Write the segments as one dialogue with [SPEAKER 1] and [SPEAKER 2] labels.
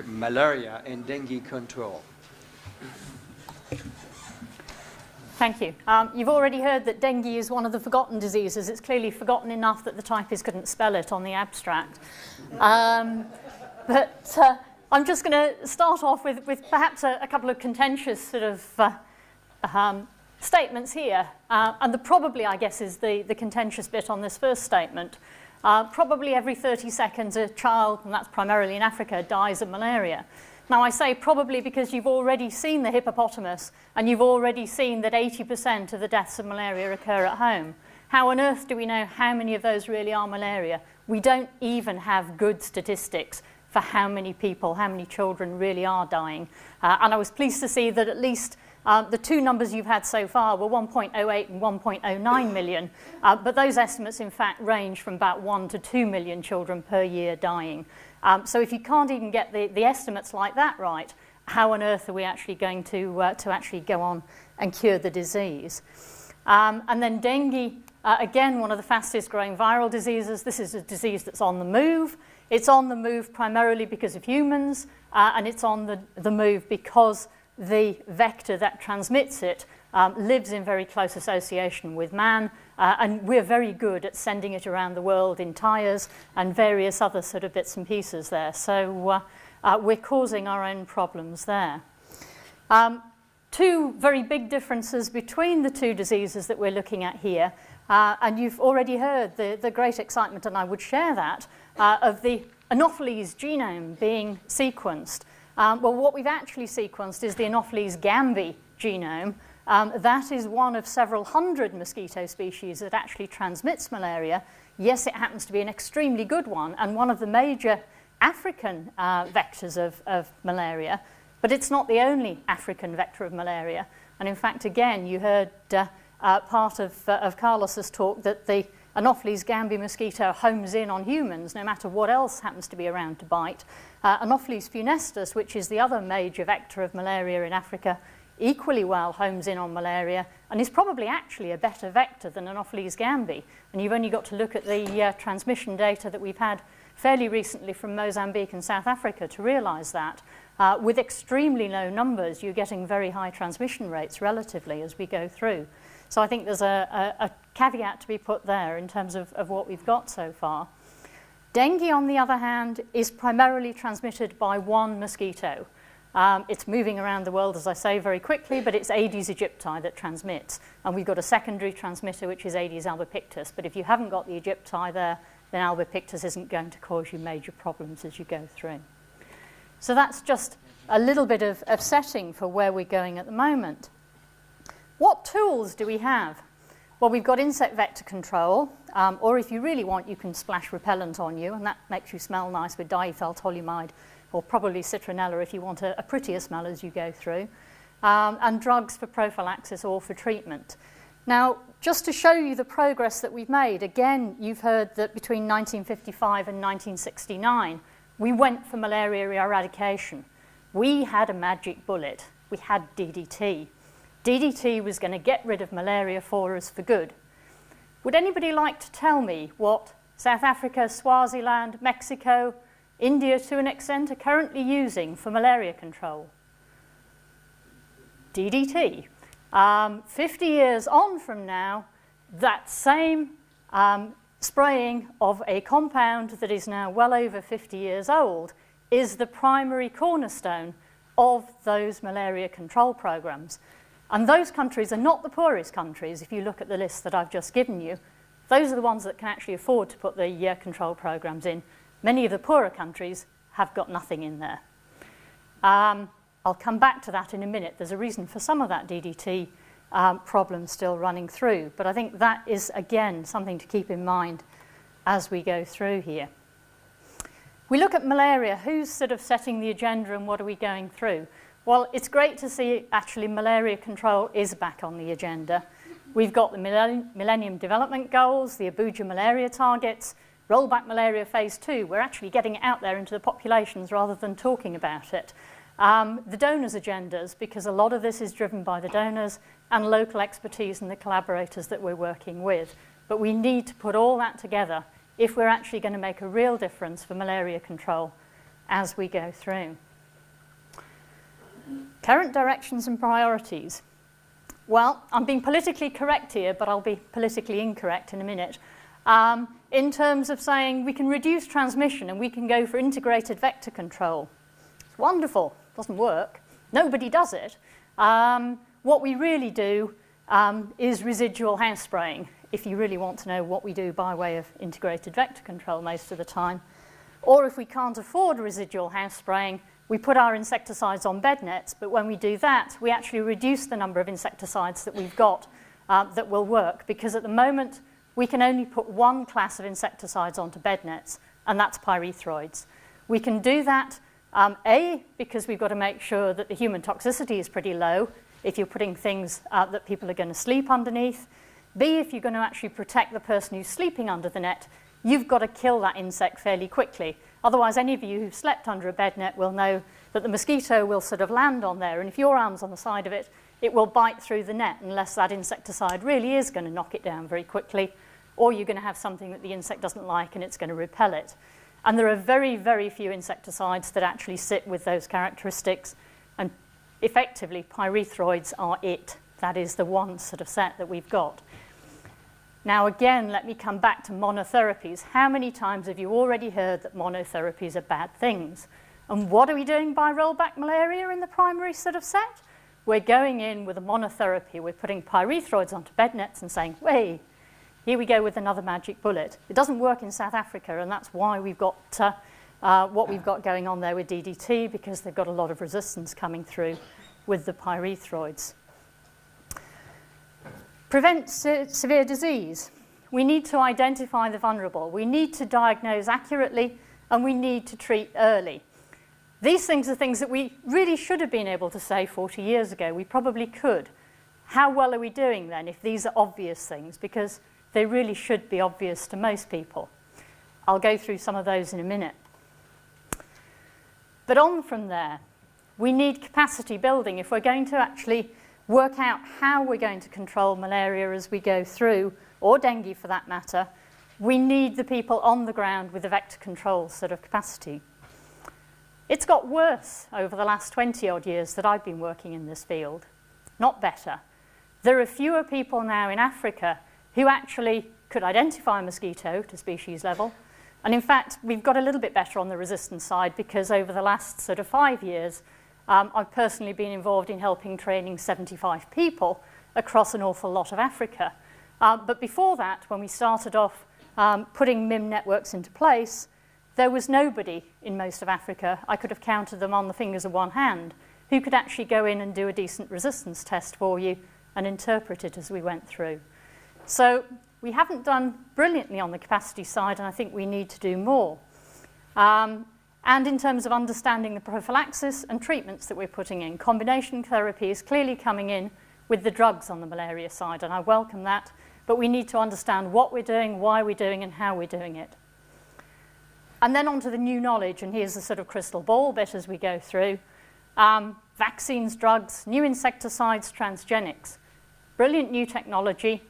[SPEAKER 1] malaria and dengue control.
[SPEAKER 2] Thank you. You've already heard that dengue is one of the forgotten diseases. It's clearly forgotten enough that the typist couldn't spell it on the abstract. But I'm just going to start off with perhaps a couple of contentious sort of statements here. And the probably, I guess, is the contentious bit on this first statement. Probably every 30 seconds a child, and that's primarily in Africa, dies of malaria. Now, I say probably because you've already seen the hippopotamus and you've already seen that 80% of the deaths of malaria occur at home. How on earth do we know how many of those really are malaria? We don't even have good statistics for how many people, how many children really are dying. And I was pleased to see that at least the two numbers you've had so far were 1.08 and 1.09 million. But those estimates, in fact, range from about 1 to 2 million children per year dying. So if you can't even get the estimates like that right, how on earth are we actually going to actually go on and cure the disease? And then dengue, again, one of the fastest growing viral diseases. This is a disease that's on the move. It's on the move primarily because of humans, and it's on the move because the vector that transmits it lives in very close association with man, and we're very good at sending it around the world in tyres and various other sort of bits and pieces there. So we're causing our own problems there. Two very big differences between the two diseases that we're looking at here, and you've already heard the great excitement, and I would share that, of the Anopheles genome being sequenced. Well, what we've actually sequenced is the Anopheles gambi genome. That is one of several hundred mosquito species that actually transmits malaria. Yes, it happens to be an extremely good one and one of the major African vectors of malaria, but it's not the only African vector of malaria. And in fact, again, you heard part of Carlos's talk that the Anopheles gambi mosquito homes in on humans no matter what else happens to be around to bite. Anopheles funestus, which is the other major vector of malaria in Africa, equally well homes in on malaria and is probably actually a better vector than Anopheles gambi. And you've only got to look at the transmission data that we've had fairly recently from Mozambique and South Africa to realise that. With extremely low numbers, you're getting very high transmission rates relatively as we go through. So I think there's a caveat to be put there in terms of what we've got so far. Dengue, on the other hand, is primarily transmitted by one mosquito. It's moving around the world, as I say, very quickly, but it's Aedes aegypti that transmits. And we've got a secondary transmitter, which is Aedes albopictus. But if you haven't got the aegypti there, then albopictus isn't going to cause you major problems as you go through. So that's just a little bit of setting for where we're going at the moment. What tools do we have? Well, we've got insect vector control, or if you really want, you can splash repellent on you, and that makes you smell nice with diethyltoluamide, or probably citronella if you want a prettier smell as you go through, and drugs for prophylaxis or for treatment. Now, just to show you the progress that we've made, again, you've heard that between 1955 and 1969, we went for malaria eradication. We had a magic bullet. We had DDT. DDT was going to get rid of malaria for us for good. Would anybody like to tell me what South Africa, Swaziland, Mexico, India to an extent are currently using for malaria control? DDT. 50 years on from now, that same spraying of a compound that is now well over 50 years old is the primary cornerstone of those malaria control programs. And those countries are not the poorest countries. If you look at the list that I've just given you, those are the ones that can actually afford to put the control programs in. Many of the poorer countries have got nothing in there. I'll come back to that in a minute. There's a reason for some of that DDT problem still running through. But I think that is, again, something to keep in mind as we go through here. We look at malaria. Who's sort of setting the agenda and what are we going through? Well, it's great to see actually malaria control is back on the agenda. We've got the Millennium Development Goals, the Abuja malaria targets, rollback malaria phase 2. We're actually getting it out there into the populations rather than talking about it. The donors' agendas, because a lot of this is driven by the donors and local expertise and the collaborators that we're working with. But we need to put all that together if we're actually going to make a real difference for malaria control as we go through. Current directions and priorities. Well, I'm being politically correct here, but I'll be politically incorrect in a minute. In terms of saying we can reduce transmission and we can go for integrated vector control. It's wonderful. Doesn't work. Nobody does it. What we really do is residual house spraying, if you really want to know what we do by way of integrated vector control most of the time. Or if we can't afford residual house spraying, we put our insecticides on bed nets, but when we do that, we actually reduce the number of insecticides that we've got that will work, because at the moment, we can only put one class of insecticides onto bed nets, and that's pyrethroids. We can do that, A, because we've got to make sure that the human toxicity is pretty low if you're putting things that people are going to sleep underneath. B, if you're going to actually protect the person who's sleeping under the net, you've got to kill that insect fairly quickly. Otherwise, any of you who've slept under a bed net will know that the mosquito will sort of land on there, and if your arm's on the side of it, it will bite through the net unless that insecticide really is going to knock it down very quickly, or you're going to have something that the insect doesn't like and it's going to repel it. And there are very, very few insecticides that actually sit with those characteristics, and effectively, pyrethroids are it. That is the one sort of set that we've got. Now again, let me come back to monotherapies. How many times have you already heard that monotherapies are bad things? And what are we doing by rollback malaria in the primary sort of set? We're going in with a monotherapy. We're putting pyrethroids onto bed nets and saying, hey, here we go with another magic bullet. It doesn't work in South Africa, and that's why we've got what we've got going on there with DDT, because they've got a lot of resistance coming through with the pyrethroids. Prevent severe disease. We need to identify the vulnerable. We need to diagnose accurately, and we need to treat early. These things are things that we really should have been able to say 40 years ago. We probably could. How well are we doing then if these are obvious things? Because they really should be obvious to most people. I'll go through some of those in a minute. But on from there, we need capacity building if we're going to actually work out how we're going to control malaria as we go through, or dengue for that matter. We need the people on the ground with the vector control sort of capacity. It's got worse over the last 20 odd years that I've been working in this field, not better. There are fewer people now in Africa who actually could identify a mosquito to species level. And in fact, we've got a little bit better on the resistance side, because over the last sort of 5 years, I've personally been involved in helping training 75 people across an awful lot of Africa. But before that, when we started off putting MIM networks into place, there was nobody in most of Africa, I could have counted them on the fingers of one hand, who could actually go in and do a decent resistance test for you and interpret it as we went through. So we haven't done brilliantly on the capacity side, and I think we need to do more. And in terms of understanding the prophylaxis and treatments that we're putting in, combination therapy is clearly coming in with the drugs on the malaria side, and I welcome that, but we need to understand what we're doing, why we're doing, and how we're doing it. And then on to the new knowledge, and here's the sort of crystal ball bit as we go through. Vaccines, drugs, new insecticides, transgenics. Brilliant new technology.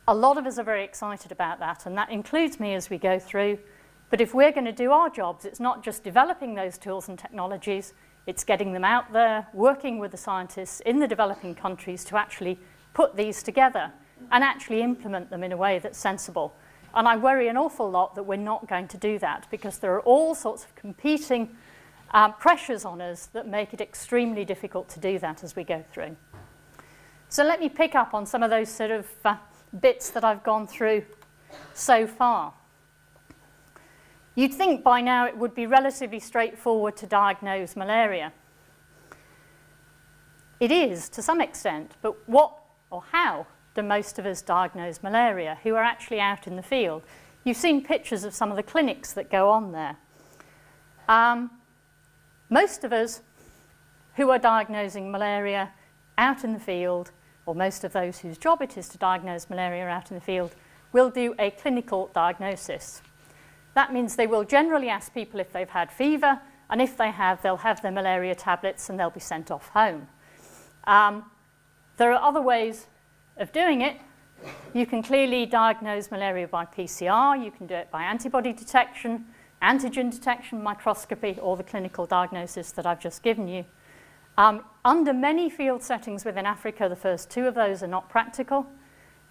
[SPEAKER 2] A lot of us are very excited about that, and that includes me as we go through. But if we're going to do our jobs, it's not just developing those tools and technologies, it's getting them out there, working with the scientists in the developing countries to actually put these together and actually implement them in a way that's sensible. And I worry an awful lot that we're not going to do that, because there are all sorts of competing pressures on us that make it extremely difficult to do that as we go through. So let me pick up on some of those sort of bits that I've gone through so far. You'd think by now it would be relatively straightforward to diagnose malaria. It is, to some extent, but what or how do most of us diagnose malaria who are actually out in the field? You've seen pictures of some of the clinics that go on there. Most of us who are diagnosing malaria out in the field, or most of those whose job it is to diagnose malaria out in the field, will do a clinical diagnosis. That means they will generally ask people if they've had fever, and if they have, they'll have their malaria tablets and they'll be sent off home. There are other ways of doing it. You can clearly diagnose malaria by PCR, you can do it by antibody detection, antigen detection, microscopy, or the clinical diagnosis that I've just given you. Under many field settings within Africa, the first two of those are not practical.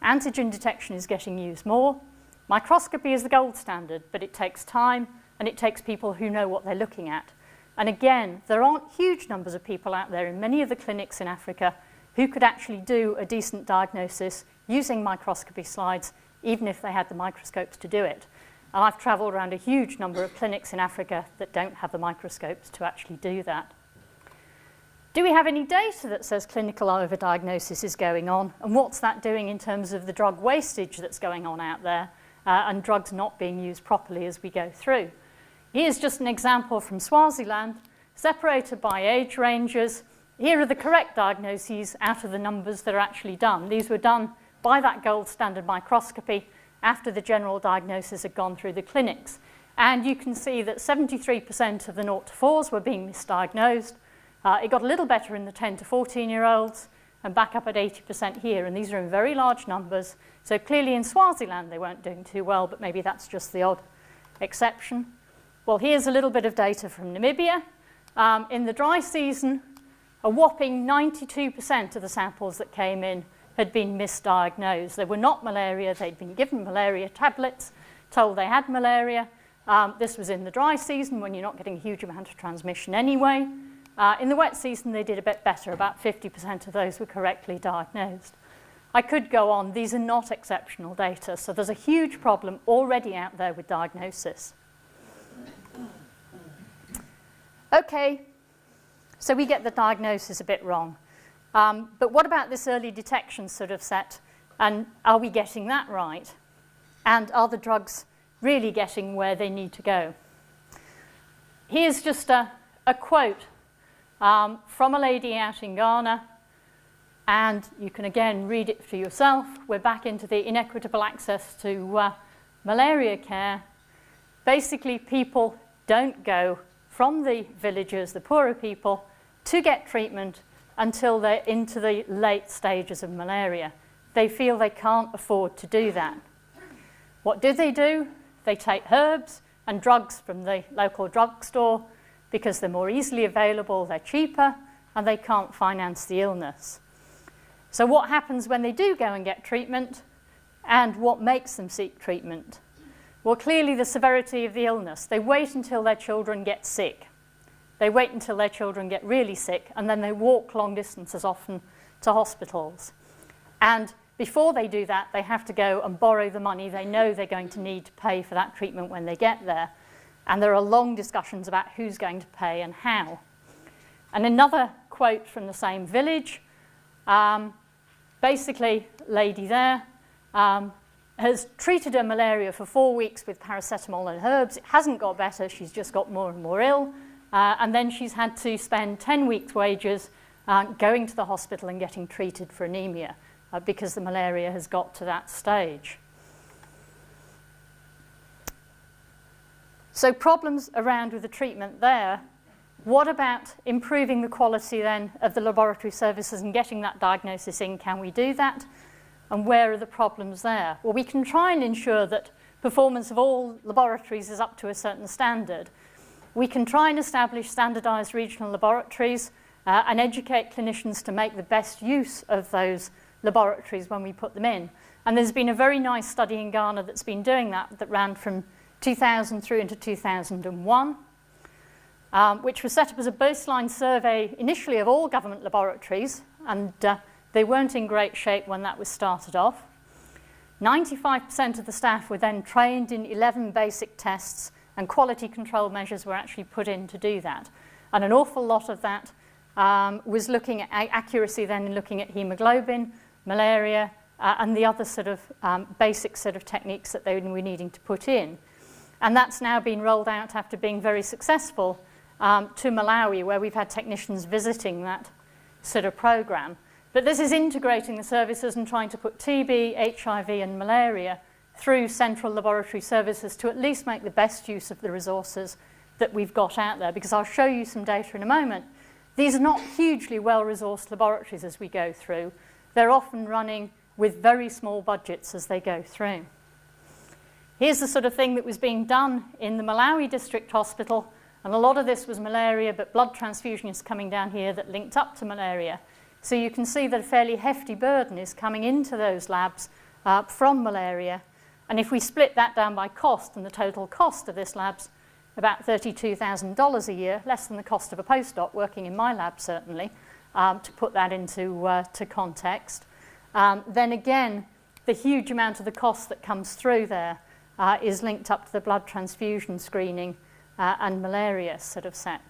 [SPEAKER 2] Antigen detection is getting used more. Microscopy is the gold standard, but it takes time and it takes people who know what they're looking at. And again, there aren't huge numbers of people out there in many of the clinics in Africa who could actually do a decent diagnosis using microscopy slides, even if they had the microscopes to do it. And I've travelled around a huge number of clinics in Africa that don't have the microscopes to actually do that. Do we have any data that says clinical overdiagnosis is going on? And what's that doing in terms of the drug wastage that's going on out there and drugs not being used properly as we go through? Here's just an example from Swaziland, separated by age ranges. Here are the correct diagnoses out of the numbers that are actually done. These were done by that gold standard microscopy after the general diagnosis had gone through the clinics. And you can see that 73% of the 0 to 4s were being misdiagnosed. It got a little better in the 10 to 14-year-olds and back up at 80% here. And these are in very large numbers. So clearly in Swaziland they weren't doing too well, but maybe that's just the odd exception. Well, here's a little bit of data from Namibia. In the dry season, a whopping 92% of the samples that came in had been misdiagnosed. They were not malaria. They'd been given malaria tablets, told they had malaria. This was in the dry season when you're not getting a huge amount of transmission anyway. In the wet season, they did a bit better. About 50% of those were correctly diagnosed. I could go on. These are not exceptional data. So there's a huge problem already out there with diagnosis. Okay, so we get the diagnosis a bit wrong. But what about this early detection sort of set? And are we getting that right? And are the drugs really getting where they need to go? Here's just a quote from a lady out in Ghana. And you can again read it for yourself. We're back into the inequitable access to malaria care. Basically, people don't go from the villagers, the poorer people, to get treatment until they're into the late stages of malaria. They feel they can't afford to do that. What do? They take herbs and drugs from the local drugstore because they're more easily available, they're cheaper, and they can't finance the illness. So what happens when they do go and get treatment, and what makes them seek treatment? Well, clearly the severity of the illness. They wait until their children get sick. They wait until their children get really sick, and then they walk long distances often to hospitals. And before they do that, they have to go and borrow the money they know they're going to need to pay for that treatment when they get there. And there are long discussions about who's going to pay and how. And another quote from the same village, basically, lady there, has treated her malaria for 4 weeks with paracetamol and herbs. It hasn't got better. She's just got more and more ill. And then she's had to spend 10 weeks' wages going to the hospital and getting treated for anemia because the malaria has got to that stage. So problems around with the treatment there. What about improving the quality then of the laboratory services and getting that diagnosis in? Can we do that? And where are the problems there? Well, we can try and ensure that performance of all laboratories is up to a certain standard. We can try and establish standardised regional laboratories and educate clinicians to make the best use of those laboratories when we put them in. And there's been a very nice study in Ghana that's been doing that ran from 2000 through into 2001, which was set up as a baseline survey initially of all government laboratories, and they weren't in great shape when that was started off. 95% of the staff were then trained in 11 basic tests, and quality control measures were actually put in to do that. And an awful lot of that was looking at accuracy then in looking at hemoglobin, malaria, and the other sort of basic sort of techniques that they were needing to put in. And that's now been rolled out after being very successful to Malawi, where we've had technicians visiting that sort of program. But this is integrating the services and trying to put TB, HIV, and malaria through central laboratory services to at least make the best use of the resources that we've got out there, because I'll show you some data in a moment. These are not hugely well-resourced laboratories as we go through. They're often running with very small budgets as they go through. Here's the sort of thing that was being done in the Malawi District Hospital And a lot of this was malaria, but blood transfusion is coming down here that linked up to malaria. So you can see that a fairly hefty burden is coming into those labs from malaria. And if we split that down by cost, and the total cost of this lab's about $32,000 a year, less than the cost of a postdoc working in my lab, certainly, to put that into to context. Then again, the huge amount of the cost that comes through there is linked up to the blood transfusion screening and malaria sort of set.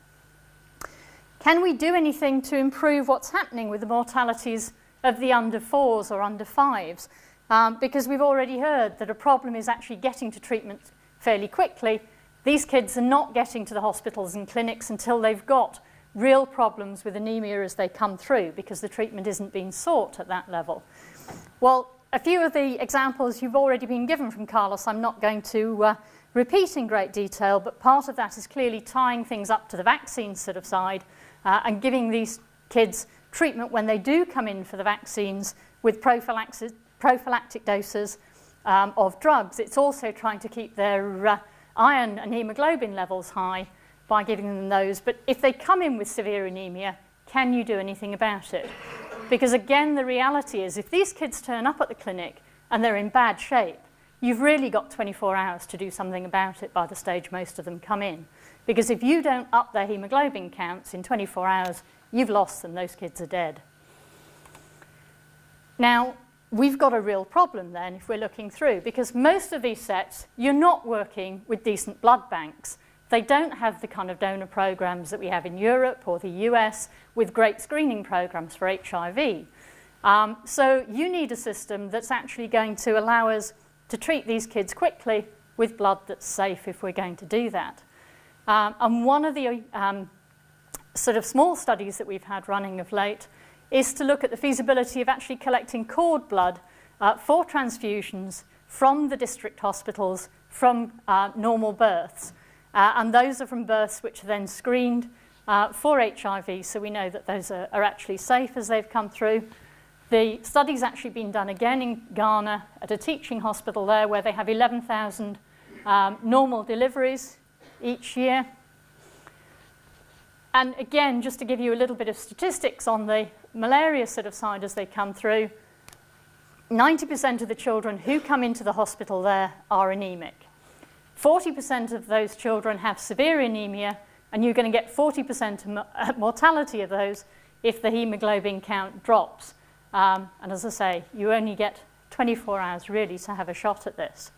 [SPEAKER 2] Can we do anything to improve what's happening with the mortalities of the under 4s or under 5s? Because we've already heard that a problem is actually getting to treatment fairly quickly. These kids are not getting to the hospitals and clinics until they've got real problems with anemia as they come through, because the treatment isn't being sought at that level. Well, a few of the examples you've already been given from Carlos, I'm not going to repeat in great detail, but part of that is clearly tying things up to the vaccine sort of side and giving these kids treatment when they do come in for the vaccines with prophylactic doses of drugs. It's also trying to keep their iron and hemoglobin levels high by giving them those. But if they come in with severe anemia, can you do anything about it? Because again, the reality is if these kids turn up at the clinic and they're in bad shape, you've really got 24 hours to do something about it by the stage most of them come in. Because if you don't up their hemoglobin counts in 24 hours, you've lost them, those kids are dead. Now, we've got a real problem then if we're looking through, because most of these sets, you're not working with decent blood banks. They don't have the kind of donor programs that we have in Europe or the US with great screening programs for HIV. So you need a system that's actually going to allow us to treat these kids quickly with blood that's safe if we're going to do that. And one of the sort of small studies that we've had running of late is to look at the feasibility of actually collecting cord blood for transfusions from the district hospitals from normal births. And those are from births which are then screened for HIV, so we know that those are actually safe as they've come through. The study's actually been done again in Ghana at a teaching hospital there where they have 11,000 normal deliveries each year. And again, just to give you a little bit of statistics on the malaria sort of side as they come through, 90% of the children who come into the hospital there are anemic. 40% of those children have severe anemia, and you're going to get 40% mortality of those if the hemoglobin count drops. And as I say, you only get 24 hours really to have a shot at this.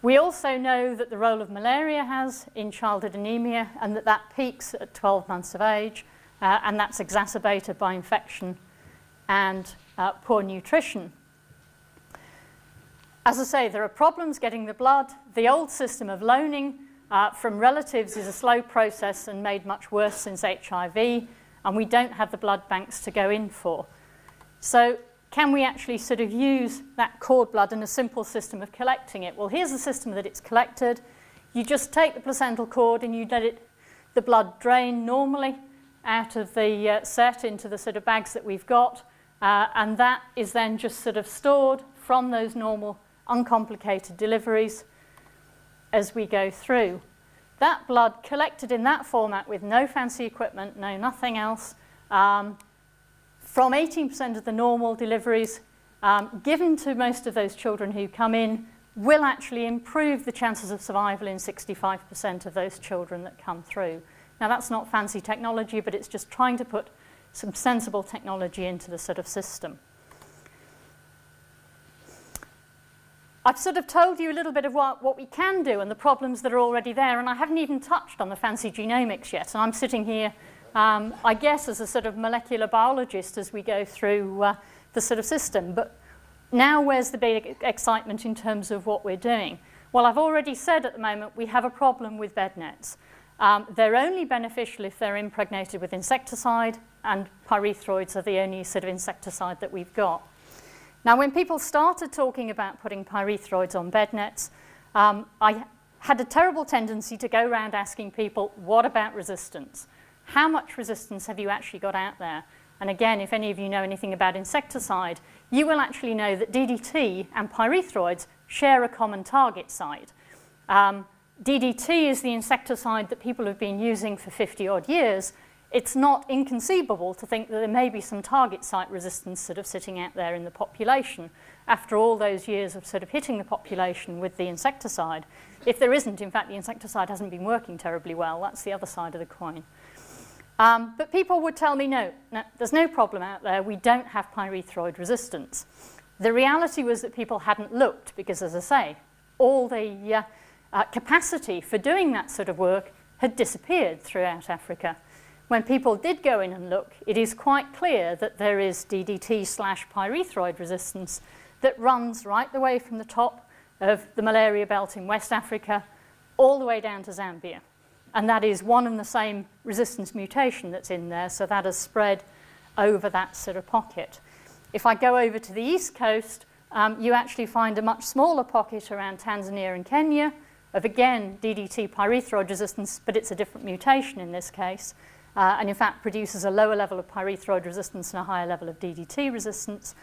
[SPEAKER 2] We also know that the role of malaria has in childhood anemia, and that peaks at 12 months of age, and that's exacerbated by infection and poor nutrition. As I say, there are problems getting the blood. The old system of loaning from relatives is a slow process and made much worse since HIV, and we don't have the blood banks to go in for. So can we actually sort of use that cord blood in a simple system of collecting it? Well, here's the system that it's collected. You just take the placental cord and you let the blood drain normally out of the set into the sort of bags that we've got, and that is then just sort of stored from those normal uncomplicated deliveries as we go through. That blood collected in that format with no fancy equipment, no nothing else, from 18% of the normal deliveries given to most of those children who come in will actually improve the chances of survival in 65% of those children that come through. Now that's not fancy technology, but it's just trying to put some sensible technology into the sort of system. I've sort of told you a little bit of what we can do and the problems that are already there, and I haven't even touched on the fancy genomics yet. And I'm sitting here, I guess, as a sort of molecular biologist as we go through the sort of system. But now where's the big excitement in terms of what we're doing? Well, I've already said at the moment we have a problem with bed nets. They're only beneficial if they're impregnated with insecticide, and pyrethroids are the only sort of insecticide that we've got. Now, when people started talking about putting pyrethroids on bed nets, I had a terrible tendency to go around asking people, what about resistance? How much resistance have you actually got out there? And again, if any of you know anything about insecticide, you will actually know that DDT and pyrethroids share a common target site. DDT is the insecticide that people have been using for 50-odd years, it's not inconceivable to think that there may be some target site resistance sort of sitting out there in the population after all those years of sort of hitting the population with the insecticide. If there isn't, in fact, the insecticide hasn't been working terribly well. That's the other side of the coin. But people would tell me, no, there's no problem out there. We don't have pyrethroid resistance. The reality was that people hadn't looked because, as I say, all the capacity for doing that sort of work had disappeared throughout Africa. When people did go in and look, it is quite clear that there is DDT/pyrethroid resistance that runs right the way from the top of the malaria belt in West Africa all the way down to Zambia. And that is one and the same resistance mutation that's in there, so that has spread over that sort of pocket. If I go over to the east coast, you actually find a much smaller pocket around Tanzania and Kenya of, again, DDT pyrethroid resistance, but it's a different mutation in this case, and in fact produces a lower level of pyrethroid resistance and a higher level of DDT resistance.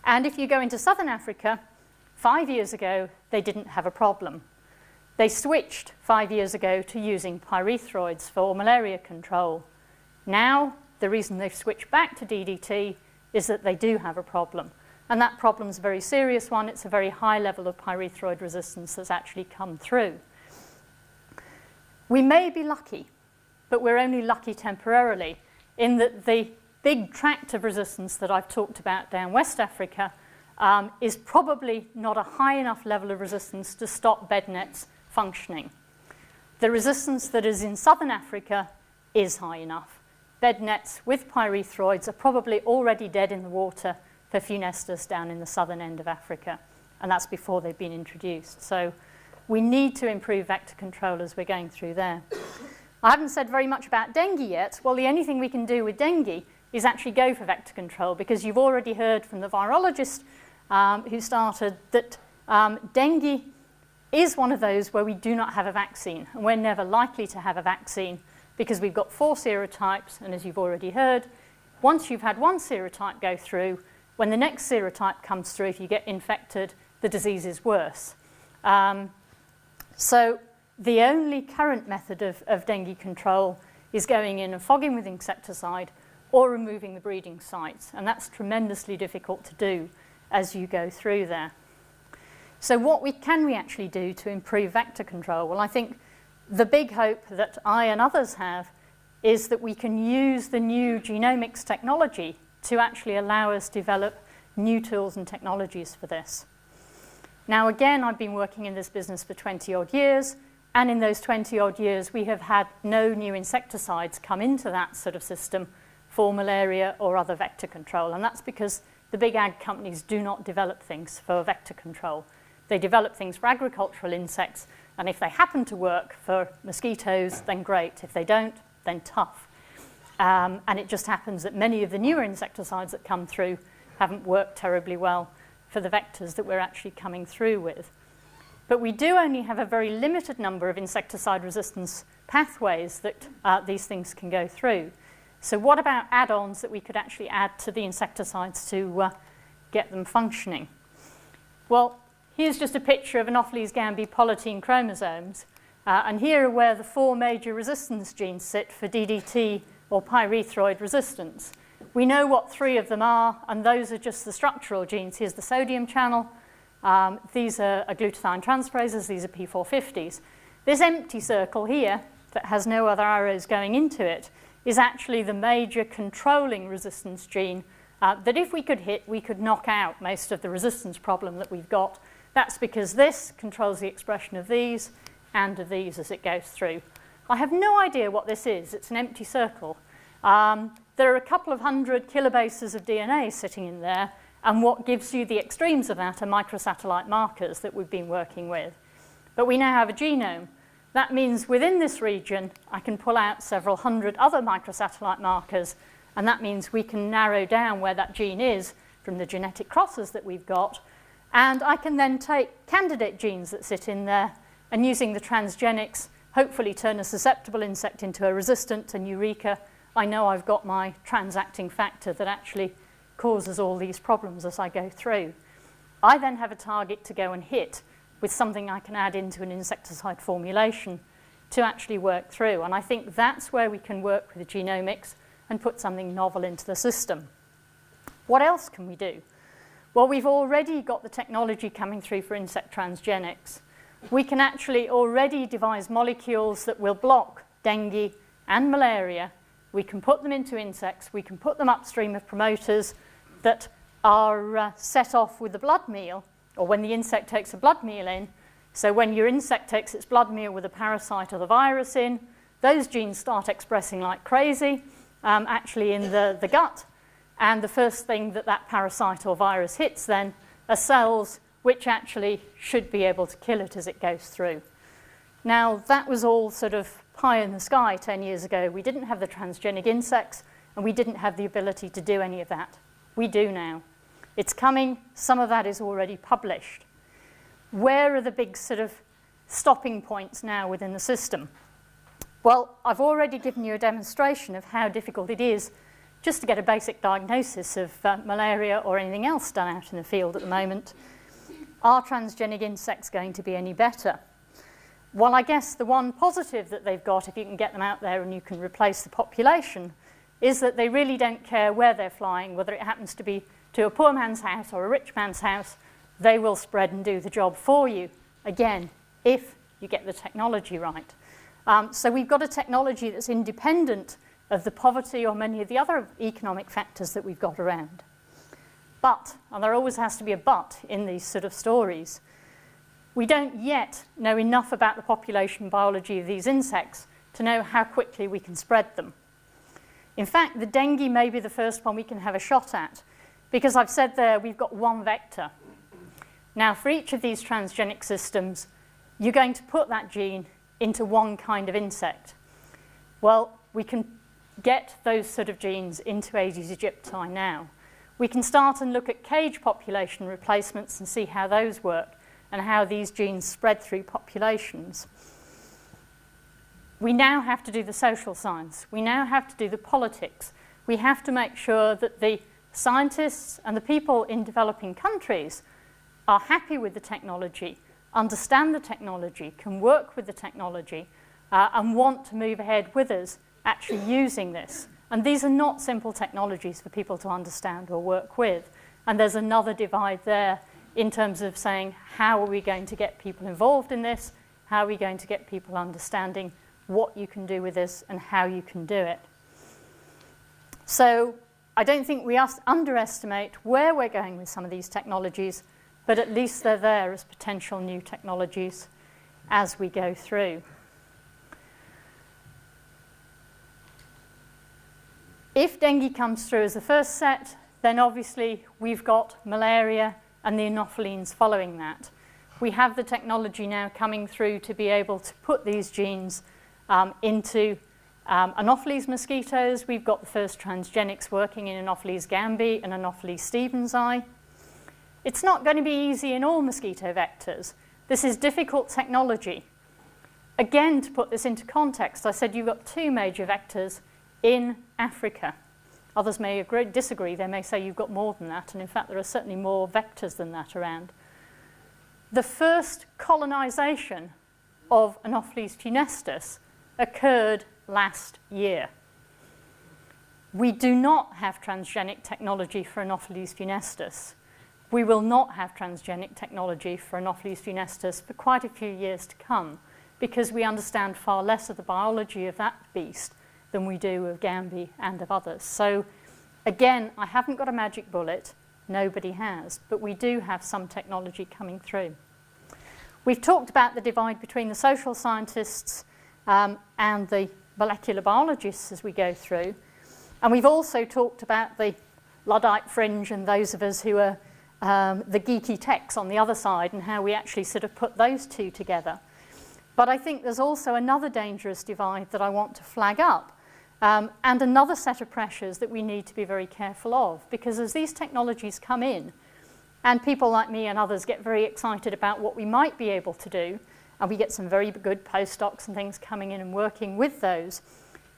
[SPEAKER 2] And if you go into southern Africa, 5 years ago, they didn't have a problem. They switched 5 years ago to using pyrethroids for malaria control. Now, the reason they've switched back to DDT is that they do have a problem. And that problem is a very serious one. It's a very high level of pyrethroid resistance that's actually come through. We may be lucky, but we're only lucky temporarily in that the big tract of resistance that I've talked about down West Africa is probably not a high enough level of resistance to stop bed nets functioning. The resistance that is in southern Africa is high enough. Bed nets with pyrethroids are probably already dead in the water for funesters down in the southern end of Africa, and that's before they've been introduced. So we need to improve vector control as we're going through there. I haven't said very much about dengue yet. Well, the only thing we can do with dengue is actually go for vector control, because you've already heard from the virologist who started that dengue is one of those where we do not have a vaccine, and we're never likely to have a vaccine because we've got 4 serotypes, and as you've already heard, once you've had one serotype go through, when the next serotype comes through, if you get infected, the disease is worse. So the only current method of dengue control is going in and fogging with insecticide or removing the breeding sites, and that's tremendously difficult to do as you go through there. So what can we actually do to improve vector control? Well, I think the big hope that I and others have is that we can use the new genomics technology to actually allow us to develop new tools and technologies for this. Now, again, I've been working in this business for 20-odd years, and in those 20-odd years, we have had no new insecticides come into that sort of system for malaria or other vector control, and that's because the big ag companies do not develop things for vector control. They develop things for agricultural insects, and if they happen to work for mosquitoes, then great. If they don't, then tough. And it just happens that many of the newer insecticides that come through haven't worked terribly well for the vectors that we're actually coming through with. But we do only have a very limited number of insecticide resistance pathways that these things can go through. So what about add-ons that we could actually add to the insecticides to get them functioning? Well, here's just a picture of Anopheles gambiae polytene chromosomes. And here are where the 4 major resistance genes sit for DDT or pyrethroid resistance. We know what 3 of them are, and those are just the structural genes. Here's the sodium channel. These are glutathione transferases. These are P450s. This empty circle here that has no other arrows going into it is actually the major controlling resistance gene that if we could hit, we could knock out most of the resistance problem that we've got. That's because this controls the expression of these and of these as it goes through. I have no idea what this is. It's an empty circle. There are a couple of 100 kilobases of DNA sitting in there, and what gives you the extremes of that are microsatellite markers that we've been working with. But we now have a genome. That means within this region, I can pull out several hundred other microsatellite markers, and that means we can narrow down where that gene is from the genetic crosses that we've got, and I can then take candidate genes that sit in there, and using the transgenics, hopefully turn a susceptible insect into a resistant, and eureka, I know I've got my transacting factor that actually causes all these problems as I go through. I then have a target to go and hit with something I can add into an insecticide formulation to actually work through. And I think that's where we can work with the genomics and put something novel into the system. What else can we do? Well, we've already got the technology coming through for insect transgenics. We can actually already devise molecules that will block dengue and malaria. We can put them into insects. We can put them upstream of promoters that are set off with the blood meal, or when the insect takes a blood meal in. So when your insect takes its blood meal with a parasite or the virus in, those genes start expressing like crazy, actually in the gut. And the first thing that that parasite or virus hits then are cells which actually should be able to kill it as it goes through. Now, that was all sort of pie in the sky 10 years ago. We didn't have the transgenic insects, and we didn't have the ability to do any of that. We do now. It's coming. Some of that is already published. Where are the big sort of stopping points now within the system? Well, I've already given you a demonstration of how difficult it is just to get a basic diagnosis of malaria or anything else done out in the field at the moment. Are transgenic insects going to be any better? Well, I guess the one positive that they've got, if you can get them out there and you can replace the population, is that they really don't care where they're flying, whether it happens to be to a poor man's house or a rich man's house. They will spread and do the job for you, again, if you get the technology right. So we've got a technology that's independent of the poverty or many of the other economic factors that we've got around. But, and there always has to be a but in these sort of stories, we don't yet know enough about the population biology of these insects to know how quickly we can spread them. In fact, the dengue may be the first one we can have a shot at, because I've said there we've got one vector. Now, for each of these transgenic systems, you're going to put that gene into one kind of insect. Well, we can get those sort of genes into Aedes aegypti now. We can start and look at cage population replacements and see how those work and how these genes spread through populations. We now have to do the social science. We now have to do the politics. We have to make sure that the scientists and the people in developing countries are happy with the technology, understand the technology, can work with the technology, and want to move ahead with us actually using this. And these are not simple technologies for people to understand or work with. And there's another divide there in terms of saying, how are we going to get people involved in this? How are we going to get people understanding what you can do with this and how you can do it? So I don't think we underestimate where we're going with some of these technologies, but at least they're there as potential new technologies as we go through. If dengue comes through as the first set, then obviously we've got malaria and the anophelines following that. We have the technology now coming through to be able to put these genes into Anopheles mosquitoes. We've got the first transgenics working in Anopheles gambiae and Anopheles stevensii. It's not going to be easy in all mosquito vectors. This is difficult technology. Again, to put this into context, I said you've got two major vectors in Africa. Others may disagree. They may say you've got more than that, and in fact there are certainly more vectors than that around. The first colonization of Anopheles funestus occurred last year. We do not have transgenic technology for Anopheles funestus. We will not have transgenic technology for Anopheles funestus for quite a few years to come, because we understand far less of the biology of that beast than we do of gambiae and of others. So again, I haven't got a magic bullet. Nobody has. But we do have some technology coming through. We've talked about the divide between the social scientists and the molecular biologists as we go through. And we've also talked about the Luddite fringe and those of us who are the geeky techs on the other side, and how we actually sort of put those two together. But I think there's also another dangerous divide that I want to flag up. And another set of pressures that we need to be very careful of, because as these technologies come in and people like me and others get very excited about what we might be able to do, and we get some very good postdocs and things coming in and working with those,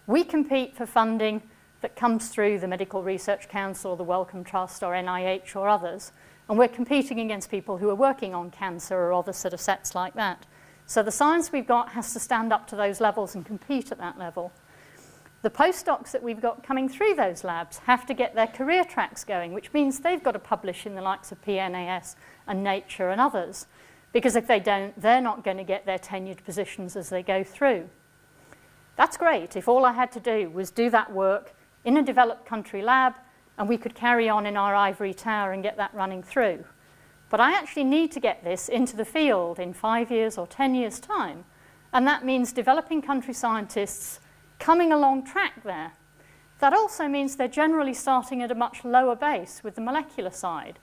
[SPEAKER 2] we compete for funding that comes through the Medical Research Council or the Wellcome Trust or NIH or others, And we're competing against people who are working on cancer or other sort of sets like that. So the science we've got has to stand up to those levels and compete at that level. The postdocs that we've got coming through those labs have to get their career tracks going, which means they've got to publish in the likes of PNAS and Nature and others, because if they don't, they're not going to get their tenured positions as they go through. That's great if all I had to do was do that work in a developed country lab and we could carry on in our ivory tower and get that running through. But I actually need to get this into the field in 5 years or 10 years' time, and that means developing country scientists coming along track there. That also means they're generally starting at a much lower base with the molecular side.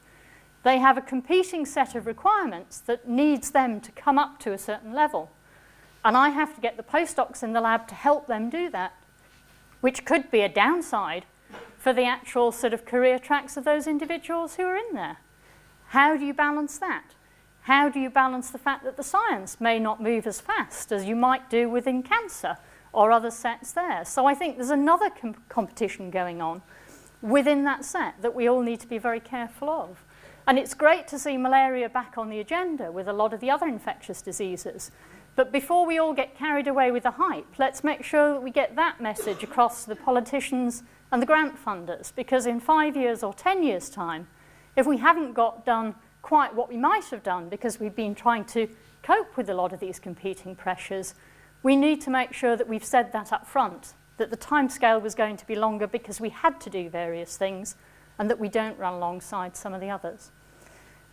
[SPEAKER 2] They have a competing set of requirements that needs them to come up to a certain level. And I have to get the postdocs in the lab to help them do that, which could be a downside for the actual sort of career tracks of those individuals who are in there. How do you balance that? How do you balance the fact that the science may not move as fast as you might do within cancer or other sets there? So I think there's another competition going on within that set that we all need to be very careful of. And it's great to see malaria back on the agenda with a lot of the other infectious diseases. But before we all get carried away with the hype, let's make sure that we get that message across to the politicians and the grant funders, because in 5 years or 10 years' time, if we haven't got done quite what we might have done because we've been trying to cope with a lot of these competing pressures, we need to make sure that we've said that up front, that the timescale was going to be longer because we had to do various things, and that we don't run alongside some of the others.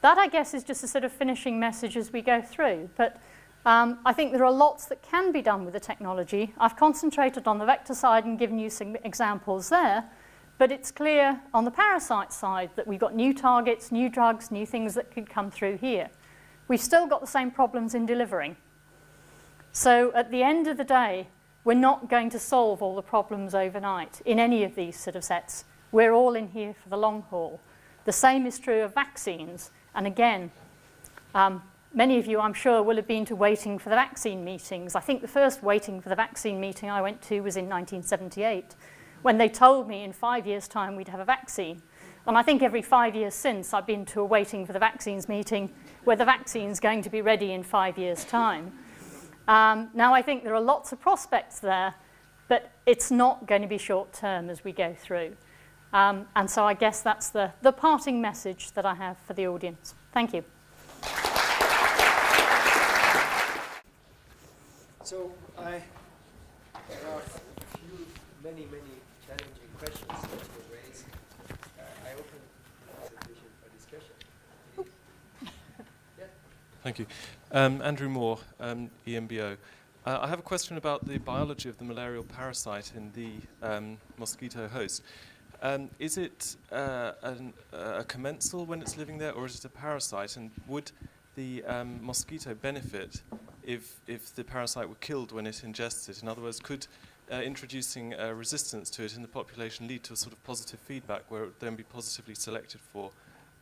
[SPEAKER 2] That, I guess, is just a sort of finishing message as we go through. But I think there are lots that can be done with the technology. I've concentrated on the vector side and given you some examples there, but it's clear on the parasite side that we've got new targets, new drugs, new things that could come through here. We've still got the same problems in delivering. So at the end of the day, we're not going to solve all the problems overnight in any of these sort of sets. We're all in here for the long haul. The same is true of vaccines. And again, many of you, I'm sure, will have been to waiting for the vaccine meetings. I think the first waiting for the vaccine meeting I went to was in 1978, when they told me in 5 years' time we'd have a vaccine. And I think every 5 years since, I've been to a waiting for the vaccines meeting where the vaccine's going to be ready in 5 years' time. Now, I think there are lots of prospects there, but it's not going to be short-term as we go through. And so I guess that's the parting message that I have for the audience. Thank you.
[SPEAKER 1] So there are many challenging questions that were raised. I open the presentation for discussion. Yeah.
[SPEAKER 3] Thank you. Andrew Moore, EMBO. I have a question about the biology of the malarial parasite in the mosquito host. Is it a commensal when it's living there, or is it a parasite? And would the mosquito benefit if the parasite were killed when it ingests it? In other words, could introducing resistance to it in the population lead to a sort of positive feedback where it would then be positively selected for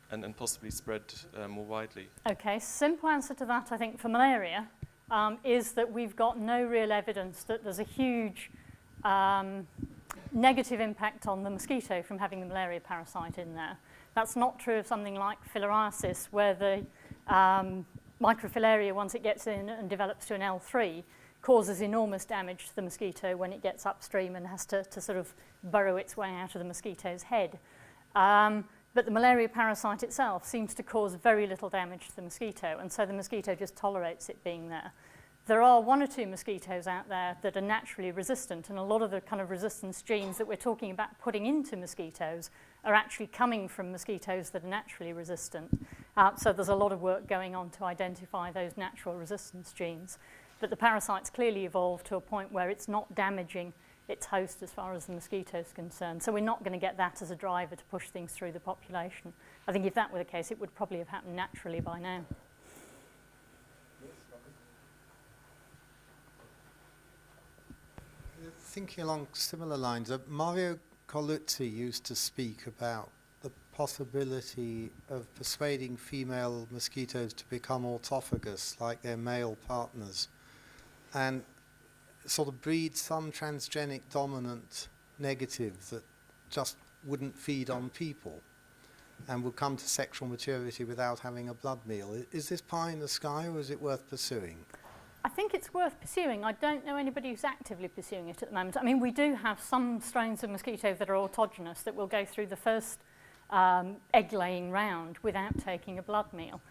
[SPEAKER 3] and possibly spread more widely? Okay,
[SPEAKER 2] simple answer to that, I think, for malaria is that we've got no real evidence that there's a huge negative impact on the mosquito from having the malaria parasite in there. That's not true of something like filariasis, where the microfilaria, once it gets in and develops to an L3, causes enormous damage to the mosquito when it gets upstream and has to sort of burrow its way out of the mosquito's head. But the malaria parasite itself seems to cause very little damage to the mosquito, and so the mosquito just tolerates it being there. There are 1 or 2 mosquitoes out there that are naturally resistant, and a lot of the kind of resistance genes that we're talking about putting into mosquitoes are actually coming from mosquitoes that are naturally resistant. So there's a lot of work going on to identify those natural resistance genes. But the parasite's clearly evolved to a point where it's not damaging its host as far as the mosquito is concerned. So we're not going to get that as a driver to push things through the population. I think if that were the case, it would probably have happened naturally by now.
[SPEAKER 4] Thinking along similar lines, Mario Colucci used to speak about the possibility of persuading female mosquitoes to become autophagous like their male partners and sort of breed some transgenic dominant negative that just wouldn't feed on people. and would come to sexual maturity without having a blood meal. Is this pie in the sky, or is it worth pursuing?
[SPEAKER 2] I think it's worth pursuing. I don't know anybody who's actively pursuing it at the moment. I mean, we do have some strains of mosquito that are autogenous that will go through the first egg-laying round without taking a blood meal.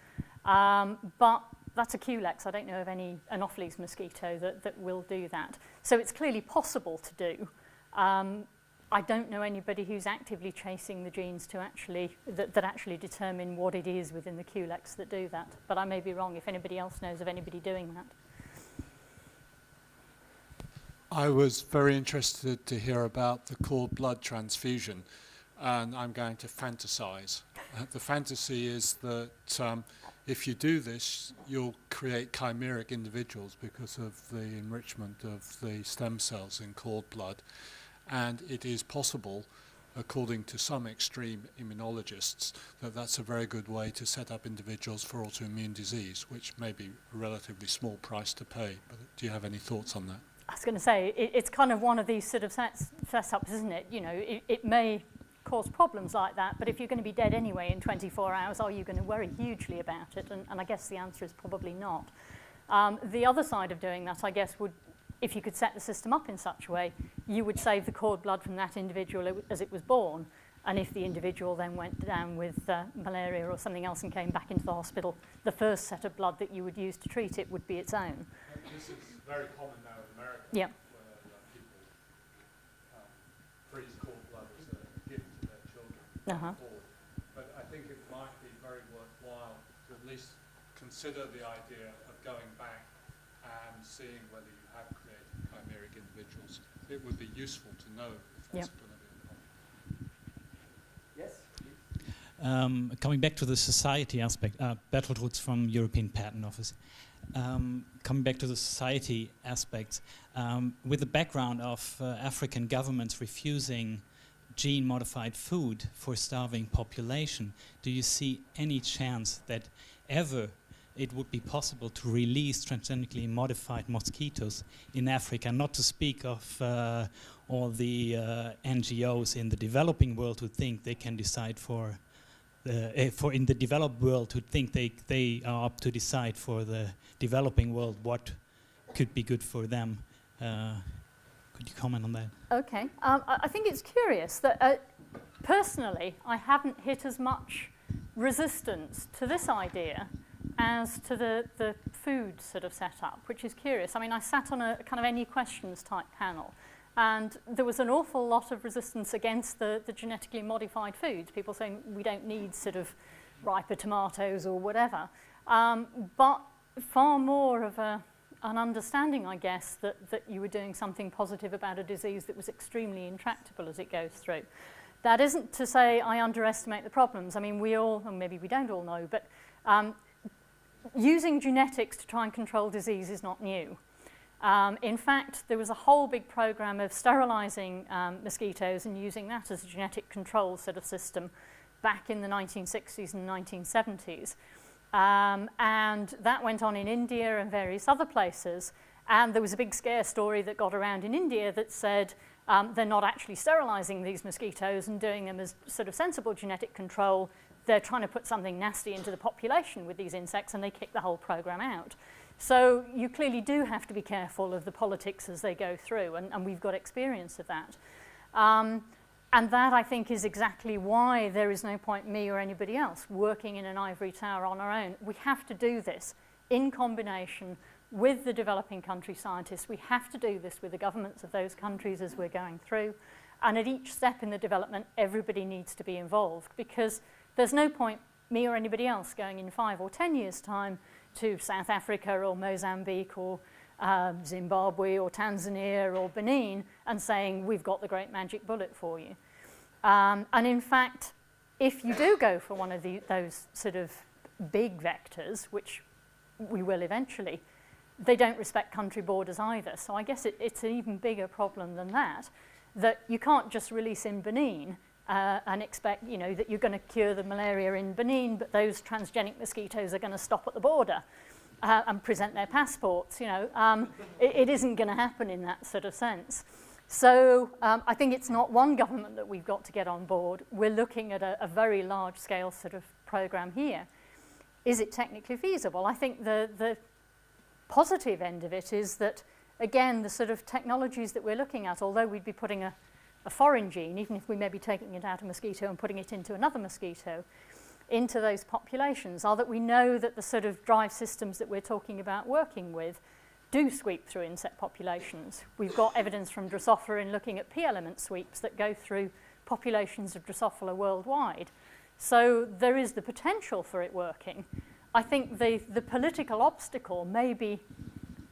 [SPEAKER 2] But that's a Culex. I don't know of any Anopheles mosquito that will do that. So it's clearly possible to do. I don't know anybody who's actively chasing the genes to actually that actually determine what it is within the Culex that do that. But I may be wrong if anybody else knows of anybody doing that.
[SPEAKER 5] I was very interested to hear about the cord blood transfusion, and I'm going to fantasize. The fantasy is that if you do this, you'll create chimeric individuals because of the enrichment of the stem cells in cord blood. And it is possible, according to some extreme immunologists, that that's a very good way to set up individuals for autoimmune disease, which may be a relatively small price to pay. But do you have any thoughts on that?
[SPEAKER 2] I was going to say, it's kind of one of these sort of setups, isn't it? You know, it may cause problems like that, but if you're going to be dead anyway in 24 hours, are you going to worry hugely about it? And I guess the answer is probably not. The other side of doing that, I guess, would, if you could set the system up in such a way, you would save the cord blood from that individual as it was born. And if the individual then went down with malaria or something else and came back into the hospital, the first set of blood that you would use to treat it would be its own.
[SPEAKER 5] This is very common now in America,
[SPEAKER 2] yeah.
[SPEAKER 5] where people freeze cord blood as a gift to their children. But I think it might be very worthwhile to at least consider the idea of going back and seeing whether you have created chimeric individuals. It would be useful to know if that's going to be a problem.
[SPEAKER 1] Yes.
[SPEAKER 6] Coming back to the society aspect, Bertolt Rutz from European Patent Office. Coming back to the society aspects, with the background of African governments refusing gene-modified food for starving population, do you see any chance that ever it would be possible to release transgenically modified mosquitoes in Africa, not to speak of all the NGOs in the developing world who think they can decide for in the developed world who think they are up to decide for the developing world what could be good for them. Could you comment on that?
[SPEAKER 2] Okay. I think it's curious that personally I haven't hit as much resistance to this idea as to the food sort of setup, which is curious. I mean, I sat on a kind of any questions type panel, and there was an awful lot of resistance against the genetically modified foods, people saying we don't need sort of riper tomatoes or whatever, but far more of an understanding, I guess, that you were doing something positive about a disease that was extremely intractable as it goes through. That isn't to say I underestimate the problems. I mean, we all, and maybe we don't all know, but using genetics to try and control disease is not new. In fact, there was a whole big program of sterilizing mosquitoes and using that as a genetic control sort of system back in the 1960s and 1970s. And that went on in India and various other places. And there was a big scare story that got around in India that said they're not actually sterilizing these mosquitoes and doing them as sort of sensible genetic control. They're trying to put something nasty into the population with these insects, and they kick the whole program out. So you clearly do have to be careful of the politics as they go through, and we've got experience of that. And that, I think, is exactly why there is no point me or anybody else working in an ivory tower on our own. We have to do this in combination with the developing country scientists. We have to do this with the governments of those countries as we're going through. And at each step in the development, everybody needs to be involved, because there's no point me or anybody else going in 5 or 10 years' time to South Africa or Mozambique or Zimbabwe or Tanzania or Benin and saying, we've got the great magic bullet for you. And in fact, if you do go for one of those sort of big vectors, which we will eventually, they don't respect country borders either. So I guess it's an even bigger problem than that you can't just release in Benin and expect, you know, that you're going to cure the malaria in Benin, but those transgenic mosquitoes are going to stop at the border and present their passports. You know, it isn't going to happen in that sort of sense. So I think it's not one government that we've got to get on board. We're looking at a very large-scale sort of program here. Is it technically feasible? I think the positive end of it is that, again, the sort of technologies that we're looking at, although we'd be putting a foreign gene, even if we may be taking it out of a mosquito and putting it into another mosquito, into those populations, are that we know that the sort of drive systems that we're talking about working with do sweep through insect populations. We've got evidence from Drosophila in looking at P-element sweeps that go through populations of Drosophila worldwide. So there is the potential for it working. I think the political obstacle may be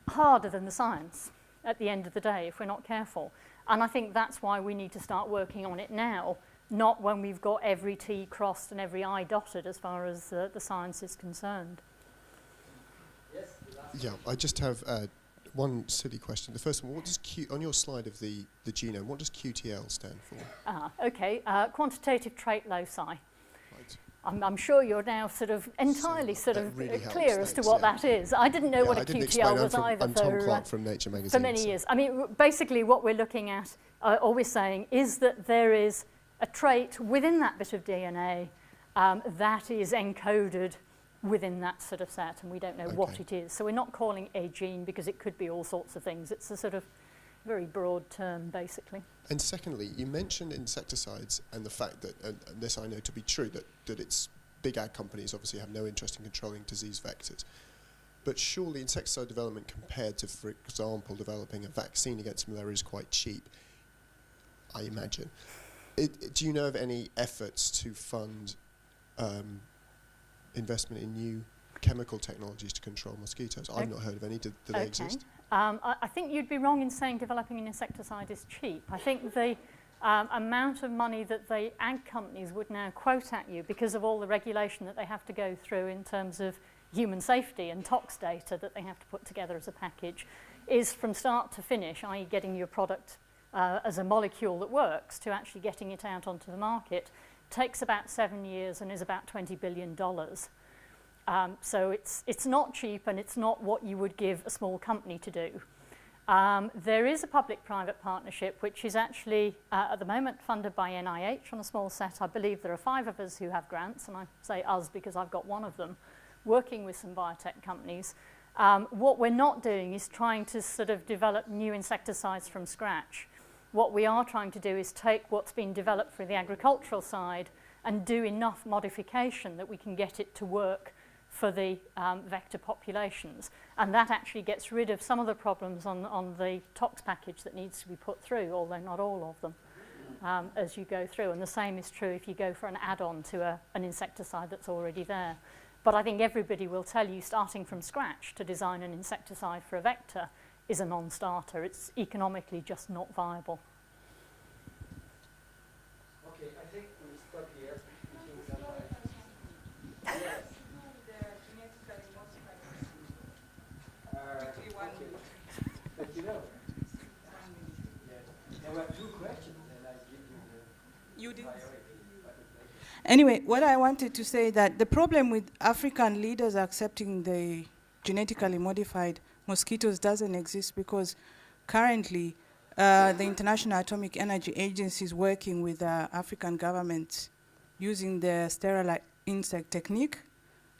[SPEAKER 2] harder than the science at the end of the day if we're not careful. And I think that's why we need to start working on it now, not when we've got every T crossed and every I dotted as far as the science is concerned.
[SPEAKER 7] Yeah, I just have one silly question. The first one, what does on your slide of the genome, what does QTL stand for?
[SPEAKER 2] Okay, quantitative trait loci.
[SPEAKER 7] Right.
[SPEAKER 2] I'm sure you're now sort of entirely
[SPEAKER 7] really
[SPEAKER 2] clear as to what that is. I didn't know what a QTL was either.
[SPEAKER 7] I'm Tom Clark from Nature magazine.
[SPEAKER 2] For many years. I mean, basically what we're looking at, or we're saying, is that there is a trait within that bit of DNA that is encoded within that sort of set, and we don't know what it is. So we're not calling a gene because it could be all sorts of things. It's a sort of very broad term, basically.
[SPEAKER 7] And secondly, you mentioned insecticides and the fact that, and this I know to be true, that it's big ag companies obviously have no interest in controlling disease vectors. But surely insecticide development compared to, for example, developing a vaccine against malaria is quite cheap, I imagine. Do you know of any efforts to fund investment in new chemical technologies to control mosquitoes? I've not heard of any. Do they exist?
[SPEAKER 2] I think you'd be wrong in saying developing an insecticide is cheap. I think the amount of money that the ag companies would now quote at you because of all the regulation that they have to go through in terms of human safety and tox data that they have to put together as a package is from start to finish, i.e. getting your product as a molecule that works to actually getting it out onto the market, takes about 7 years and is about $20 billion. So it's not cheap, and it's not what you would give a small company to do. There is a public-private partnership which is actually at the moment funded by NIH on a small set. I believe there are 5 of us who have grants, and I say us because I've got one of them, working with some biotech companies. What we're not doing is trying to sort of develop new insecticides from scratch. What we are trying to do is take what's been developed for the agricultural side and do enough modification that we can get it to work for the vector populations. And that actually gets rid of some of the problems on the tox package that needs to be put through, although not all of them, as you go through. And the same is true if you go for an add-on to an insecticide that's already there. But I think everybody will tell you, starting from scratch to design an insecticide for a vector is a non-starter. It's economically just not viable.
[SPEAKER 1] Okay, I think we'll stop here. But you know, there were 2 questions, and I give you the priority.
[SPEAKER 8] Anyway, what I wanted to say that the problem with African leaders accepting the genetically modified mosquitoes doesn't exist because currently the International Atomic Energy Agency is working with African governments using the sterile insect technique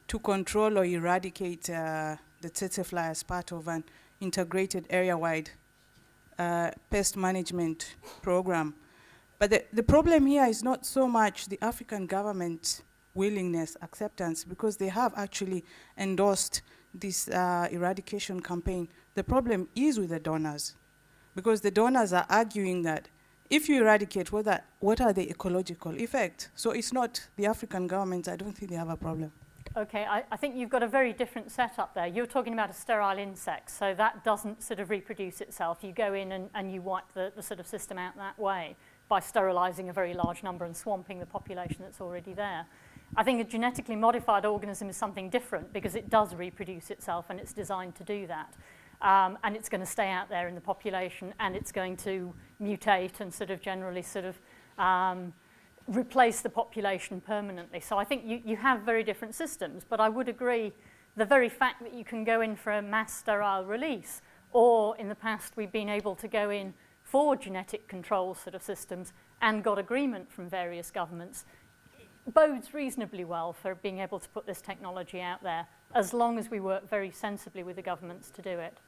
[SPEAKER 8] to control or eradicate the tsetse fly as part of an integrated area-wide pest management program. But the problem here is not so much the African government's willingness, acceptance, because they have actually endorsed this eradication campaign. The problem is with the donors, because the donors are arguing that if you eradicate, what are the ecological effects? So it's not the African governments, I don't think they have a problem.
[SPEAKER 2] Okay, I think you've got a very different setup there. You're talking about a sterile insect, so that doesn't sort of reproduce itself. You go in and you wipe the sort of system out that way by sterilising a very large number and swamping the population that's already there. I think a genetically modified organism is something different because it does reproduce itself and it's designed to do that. And it's going to stay out there in the population, and it's going to mutate and sort of generally sort of replace the population permanently. So I think you have very different systems, but I would agree the very fact that you can go in for a mass sterile release, or in the past we've been able to go in for genetic control sort of systems and got agreement from various governments, bodes reasonably well for being able to put this technology out there, as long as we work very sensibly with the governments to do it.